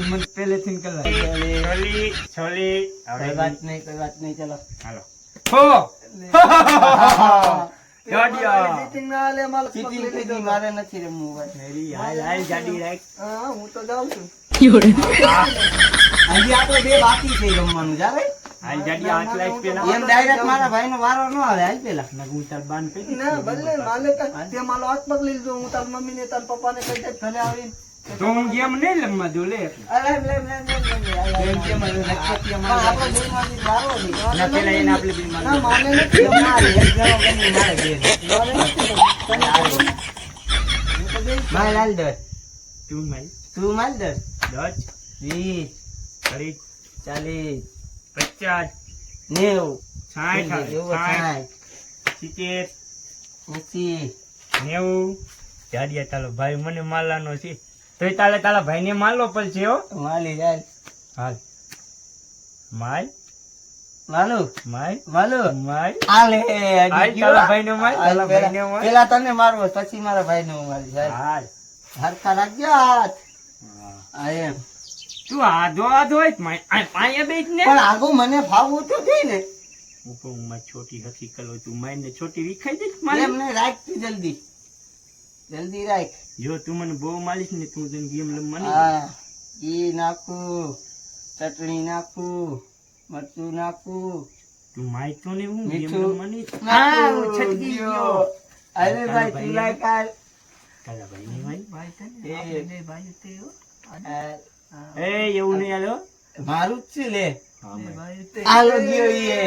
મત પહેલેથી કલા છોલી છોલી કોઈ વાત નહીં ચલો હાલો હો ગાડિયા ચીટિંગ ના લે માલ ચીટિંગ મારે નથી રમવું ભાઈ મેરી હાલ ગાડી રાખ હા હું તો જાઉં છું હજી આપણે બે બાકી છે રમવાનું જા ભાઈ હાલ ગાડિયા આંખ લાઈક પેલા એમ ડાયરેક્ટ મારા ભાઈનો વારો ન આવે હાલ પેલા ના હું તાર બાન કહી ના ભલે માલે તે માલો હાથ પકડી લીધો હું તાર મમ્મી ને તાર પપ્પા ને કહી દે ઘરે આવીને તો હું ગેમ નહીં રમવા દઉં લે અરે લે ગેમ મને લખતી આપણે બે માંથી વારો નહીં ના પેલા એને આપણે બી ના માને નથી મારે એક જણો ગણી મારે બે મારે હાલ દે તું માઈ તું માલ દે 10 20 30 40 50 90 60 60 70 80 90 ગાડિયા તારો ભાઈ મને માલાનો છે તોય તાલે તારા ભાઈને માલો પડશે હો માલી હાલ હાલ માય માલુ માય માલુ માય આલે હાલ તારા ભાઈને માય તારા ભાઈને માય પેલા તને મારવો પછી મારા ભાઈને હું મારી જાય હાલ હરખા રાખજો હાથ આ એમ તું આધો હોય માય પાયા બેઠ ને પણ આગો મને ફાવવું તો થઈ ને ઉપર માં છોટી હકી કલો તું માઈને છોટી વિખાઈ દે મારે એમને રાખ તું જલ્દી જલ્દી રાખ જો તું મને બહુ માલીશ ને તું જન ગેમ રમવાની હા ઈ નાખું ચટણી નાખું મરચું નાખું તું માય તો ને હું ગેમ મીઠું રમવાની નાખું. હું છટકી ગયો અરે ભાઈ તું લાય કાલ તારા ભાઈને માય ભાઈ તને એ. આપણે બે ભાઈ તે હો. એ એવું નહીં આલો મારું જ છે લે હા બે ભાઈ ભાઈ તે આલો ગયો ઈ એ.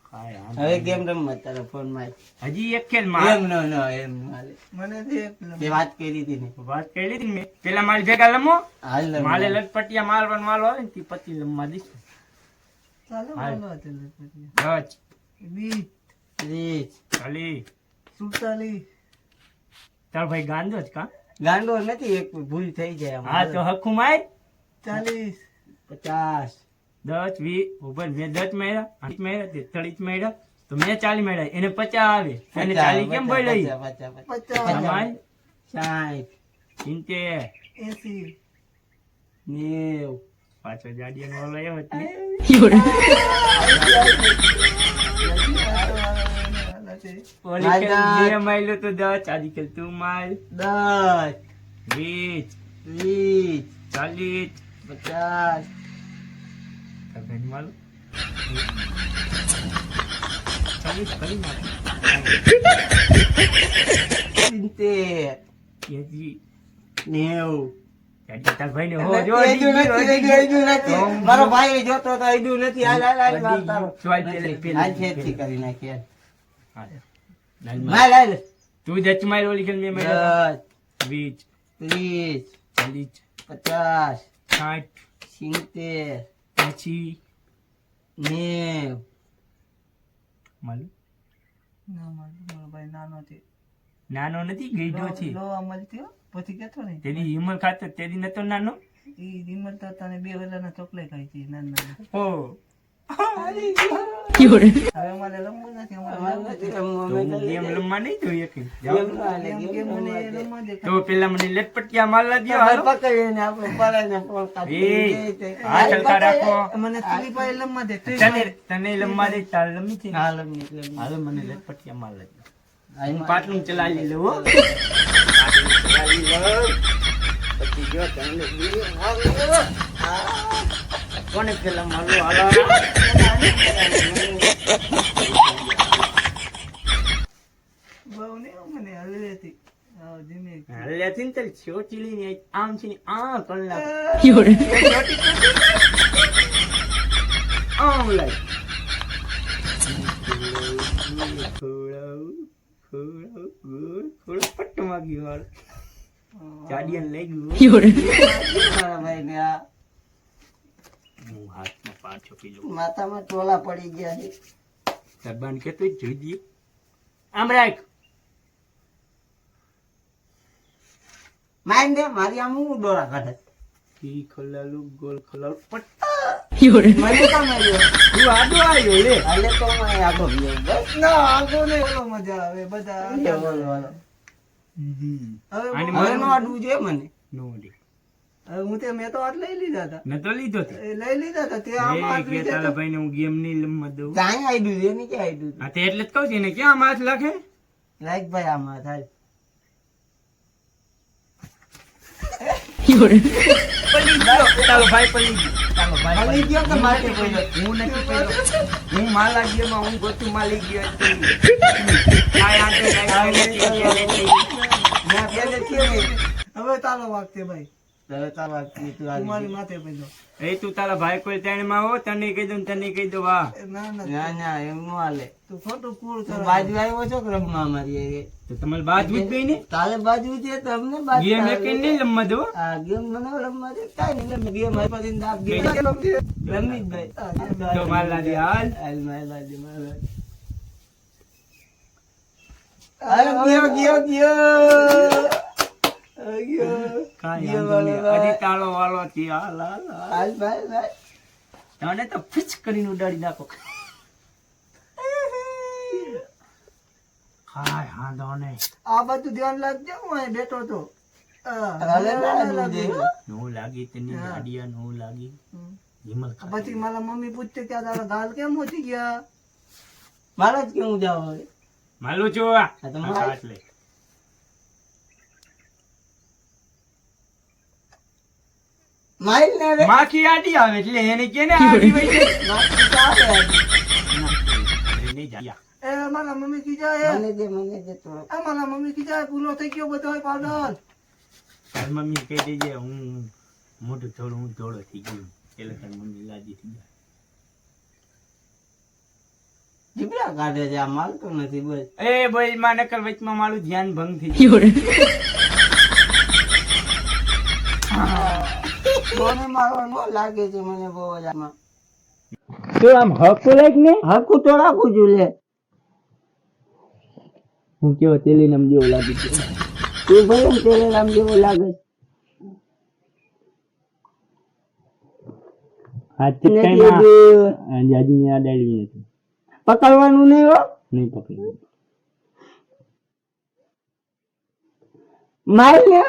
કાંઈ આમ હવે કેમ રમવા તારા ફોન માં હજી એક ખેલ માં એમ નો એમ મારે મને દે પેલો. તે વાત કરી હતી ને વાત કરી લીધી ને મેં પેલા મારી ભેગા લમો હાલ રમવા. માલે લટપટિયા મારવાનો માલો આવે ને તે પછી લમવા દઈશ ચાલો હાલ. બોલો અત્યારે પછી. 10 ત્રીસ. 40 47 તારો ભાઈ ગાંધો જ કા ગાંડો નથી એક ભૂલ થઈ જાય હા તો હકુ માર 40 50 10 20 ઉપર મેં 10 માર્યા 8 માર્યા તે 30 માર્યા તો મેં 40 માર્યા એને 50 આવે એને 40 કેમ બોલાઈ 50 સમાય 60 70 80 90 પાછો જાડિયાનો ઓલો આવ્યો જ ને. ઓલી માર ખેલ દાંત. બે માર્યો તો 10 આજી ખેલ તું માર 10 20 20 40 50 તને માલ 40 કરી નાખ 70 યજી 90 તાર ભાઈને હો જો એડું નથી, એડું નથી. મારો ભાઈ જોતો તો એડું નથી. હાલ હાલ હાલ માર તારો. સ્વાઈ પેલે પેલે. હાલ ખેંચી કરી નાખી હાલ. હાલ. હાલ માર. હાલ હાલ. તું જચ માર ઓલી ખેલ મેં માર્યો 10 20 30 40 50 60 70 પછી 90 માલું ના મારો ભાઈ નાનો છે નાનો નથી ગઈડો છે લોવા મળતી હો પછી કેતો નહીં તેની હિમલ ખાતો તેની નતો નાનો ઈ રિમોટ તો તને 2 વર્ષના ચોકલેટ ખાઈ છે નાના હો હવે મારે રમવું નથી અમારે અમારે નથી રમવું. તો અમે હું તો ગેમ રમવા નહીં દઉં એક ગેમ નો હાલે, એમ ગેમ કે નો મને હાલે. રમવા દે તો પેલા મને લટપટિયા મારલા દ્યો હાલો પકડીને આપણે પરાઈને ફોન કાઢી એ દઈએ. આ ચલકા રાખો મને તુલી પાસે રમવા દે તુલી તને પાસે. તને લંબા દે તાર લંબી છે હાલ અમને એટલે હાલો મને લટપટિયા મારલા દ્યો હાલ હું પાટલું ચલાવી લઉં હો પછી જો તમને બીજું મારું. કોને પેલા મારલો હાલો બહુ નહીં હો મને હલવેથી આવ ધીમે હાલ્યા થી ને તારી છોટી લઈને આમ છે ને આ કલાક આમ લાય ખોળો પટ્ટ માગ્યો હાલ ચાડિયાને લઈ ગયું મારા ભાઈને આ હું હાથમાં પાછો પીલો માથામાં ટોલા પડી ગયા છે. સરબાન કેતો જોઈ દઈએ આમ રાખ મારી દે મારી આમ હું ડોળા કાઢે. ઈ ખલાલું ગોલ ખલાલું પટ્ટ મને કામ આવ્યો. તું આડો આવ્યો લે હાલે તો હું અહીં આગો ગયો. બસ. ના આગો નહીં બોલો મજા આવે બધા બોલો, બોલો. હવે આની હવે નો અડવું જોઈએ મને. નો દે હું તે મેં તો હાથ લઈ લીધા હતા. નતો લીધો તો એ લઈ લીધા હતા તે આમ એ હાથ કે લીધા તારા હતા. ભાઈને હું ગેમ ની રમવા દઉં. કાંઈ આઈડું છે ને કે આઈડું હા તે એટલે જ કહું છું ને ક્યાં હાથ લખે. લાઈક ભાઈ આમાં થાય પડી ગયો તારો ભાઈ પડી ગયો. તારો ભાઈ મળી ગયો કે માથે પડ્યો? હું નથી પડ્યો. હું માલા ગયો હું ગોતું માલી ગયો કાંઈ આંટે કાંઈ નથી. મેં પેલે થયો ને. હવે તારો વાગ છે ભાઈ. હવે તારો વાત કી તું તું આવી મારી ગયો. માથે પડ્યો. એ તું તારા ભાઈ કોઈ ત્રણમાં હો તને કહી દઉં તને કહી દઉં વાહ. ના ના ના ના એમ નો હાલે. તું ખોટું કૂળ તું કરે. બાજુ આવ્યો છો કે રમવા અમારી હારે? તો તમારે બાજુ જ ગઈ ને તારે બાજુ છે તો અમને બાજુ ગેમ તારે. એક નહીં રમવા દો. આ ગેમ મને રમવા દે કાંઈ નહીં રમે. ગેમ મારી પાસે દાબ ગેમ રમી જ ભાઈ. તો માલા દે હાલ. હાલ માલા દે માલા દે. અરે ગયો ગયો ગયો કાંઈ વાંધો નહીં. હજી તાળો વાળો થી હાલ હાલ હાલ. હાલ ભાઈ ભાઈ. તને તો ફિચ કરીને ઉડાડી નાખો. હાય હાંધો નહીં. આ બધું ધ્યાન રાખજે હું અહીં બેઠો તો. હાલે ના દૂધ દે. નો લાગી તેની હા. ગાડિયા નો લાગી. હિમલ પછી મારા મમ્મી પૂછતે કે આ તારા ગાલ કેમ ઓછી ગયા. મારે જ કેવું જાવ હવે. માલું છો આ તો માલ. એટલે માઇલ ને રે. માખી આડી આવે એટલે એને કેને આડી વઈ જાય. માખી તો આવે આજે. અરે નહીં જા. એ મારા મમ્મી કીધા મને દે થોડો. એ મારા મમ્મી કીધા પૂરો થઈ ગયો બધો પાગલ. તારી મમ્મી કહી દેજે હું મોટું થોડું હું થોડો થઈ ગયો એટલે તારી મમ્મી લાજી થઈ જાય. જીબડા કાઢે છે આ માલ તો નથી બસ. એ ભાઈ માં નકર વચમાં મારું ધ્યાન ભંગ થઈ ગયું. મને મારવા ન લાગે છે મને બહુ જ આમાં. તો આમ હક લાગ ને હરખું તો રાખું છું લે. હું કેવો તેલી નામ જેવો લાગી છે. તું ભલે ને તેરે નામ જેવો લાગે છે. હાથ નથી ચટકાઈમાં હજુ જાજી યાદ આવી નથી. પકડવાનું નહીં હો. નહીં પકડી. માર ને.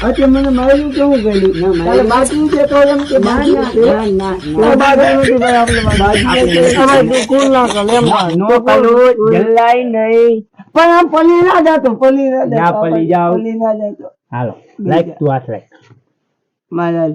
અચ્છા મને માર્યું કેવું કર્યું? તારે બાજુ છે તો એમ કે બાજુ છે? તો બાજુ નથી ભાઈ આપણે બાજુ છે. તમારે તું કુલ ના કર એમ ના. નો પેલું જલ્લાઈ નહીં. પણ આમ પલી ના જાતો પલી ના ના જાતો. પલી જાઓ. પલી ના જાતો. હાલો લાઈક તું હાથ રાખ. મારા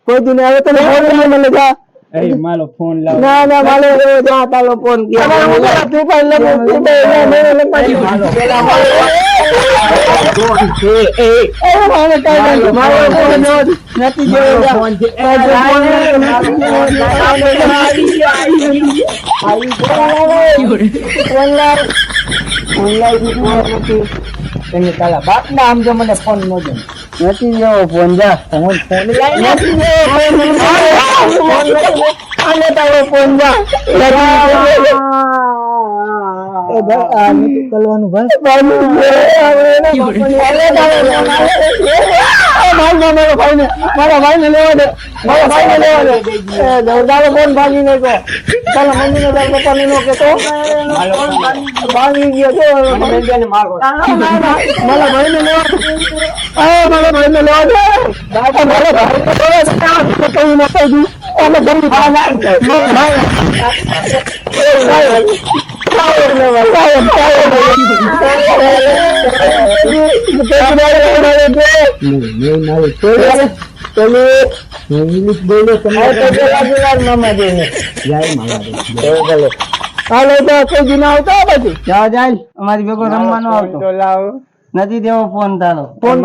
કોઈ દિન આવે તો મને જા. એ મારો ફોન લાવ. ના ના માલે જા તાલો ફોન કિયા તું પણ લગ તું નથી જેવો ફોન છે એને તારા બાપ ના આમ જો મને ફોન નો દે નથી જેવો ફોન જા ફોન ફોન નથી આને તારો ફોન જા એ ભાઈ આ નથી કરવાનું ભાઈ મારા ભાઈને લેવા દે મારા ભાઈને લેવા દે તારો ફોન ભાગી નતો તારા મમ્મી ને તારા પપ્પા ને નો કેતો ભાગી ગયો તો મારા ભાઈને લેવા મારા ભાઈને લેવા દે મારા ભાઈ કઈ ના કહી અને ગરીબ ઇંગ્લિશ બોલો હાલો તો કોઈ દિન આવતો પછી જા જાય અમારી ભેગો રમવાનો આવતો નથી દેવો ફોન તારો ફોન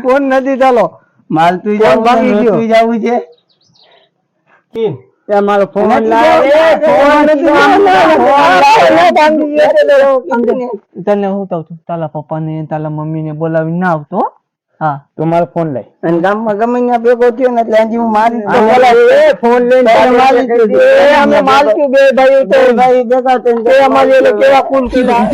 ફોન નથી ચાલો માલ તું જવું છે એ મારો ફોન લાવે તને હું કહું છું તારા પપ્પા ને તારા મમ્મી ને બોલાવી ના આવતો હા તો મારો ફોન લઈ અને ગામમાં ગમે ત્યાં ભેગો થયો ને એટલે હજી હું મારી ફોન લઈને અમે મારશું બે ભાઈ તો ભાઈ ભેગા થઈને અમારી કેવા કુલ કીધા